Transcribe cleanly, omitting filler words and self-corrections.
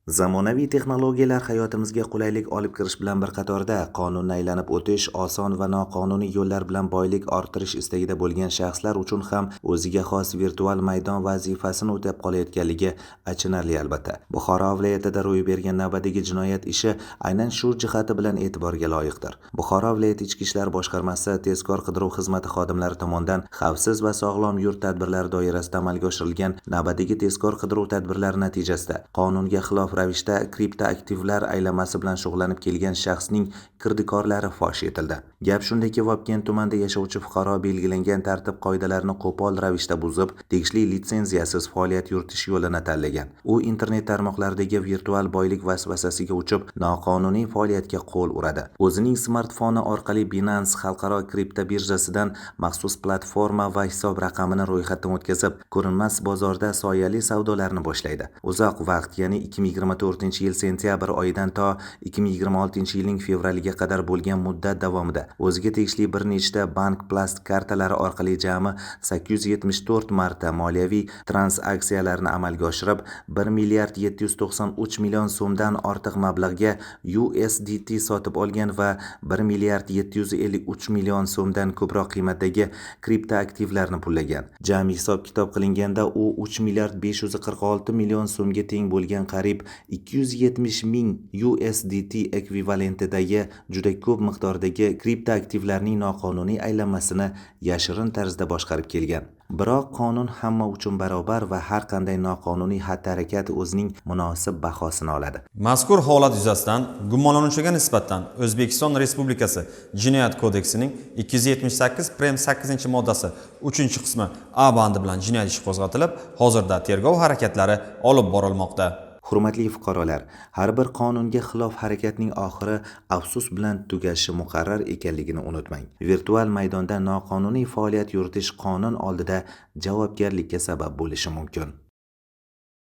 Zamonaviy texnologiyalar hayotimizga qulaylik olib kirish bilan bir qatorda qonunni aylanib o'tish, oson va noqonuniy yo'llar bilan boylik orttirish istagida bo'lgan shaxslar uchun ham o'ziga xos virtual maydon vazifasini o'tab qolayotganligi achinarli albatta. Buxoro viloyatida ro'y bergan navbatdagi jinoyat ishi aynan shu jihati bilan e'tiborga loyiqdir. Buxoro viloyati Ichki ishlar boshqarmasi tezkor qidiruv xizmati xodimlari tomonidan xavfsiz va sog'lom yurt tadbirlari doirasida amalga oshirilgan navbatdagi tezkor qidiruv tadbirlari natijasida qonunga xilof ravishda kriptoaktivlar aylanmasi bilan shug'ullanib kelgan shaxsning kirdikorlari fosh etildi. Gap shundaki, Vobkent tumanida yashovchi fuqaro belgilangan tartib qoidalarini qo'pol ravishda buzib, tegishli litsenziyasiz faoliyat yuritish yo'lini tanlagan. U internet tarmoqlaridagi virtual boylik vasvasasiga uchib, noqonuniy faoliyatga qo'l uradi. O'zining smartfoni orqali Binance xalqaro kripto birjasidan maxsus platforma va hisob raqamini ro'yxatdan o'tkazib, ko'rinmas bozorda soyali savdolarni boshlaydi. Uzoq vaqt, ya'ni 2024-yil sentyabr oyidan to 2026-yilning fevraliga qadar bo'lgan muddat davomida o'ziga tegishli bir nechta bank plast kartalari orqali jami 874 marta moliyaviy transaksiyalarni amalga oshirib, 1 milliard 793 million so'mdan ortiq mablag'ga USDT sotib olgan va 1 milliard 753 million so'mdan ko'proq qiymatdagi kriptoaktivlarni pullagan. Jami hisob-kitob qilinganda u 3 milliard 546 million so'mga teng bo'lgan qariyb 270 ming USDT ekvivalentidagi juda ko'p miqdordagi kriptoaktivlarning noqonuniy aylanmasini yashirin tarzda boshqarib kelgan. Biroq qonun hamma uchun barobar va har qanday noqonuniy xatti-harakat o'zining munosib bahosini oladi. Mazkur holat yuzasidan gumonlanuvchiga nisbatan O'zbekiston Respublikasi Jinoyat kodeksining 278-8-moddasi 3-qismi A bandi bilan jinoyat ishi qo'zg'atilib, hozirda tergov harakatlari olib borilmoqda. Hurmatli fuqarolar, har bir qonunga xilof harakatning oxiri afsus bilan tugashi muqarrar ekanligini unutmang. Virtual maydonda noqonuniy faoliyat yuritish qonun oldida javobgarlikka sabab bo'lishi mumkin.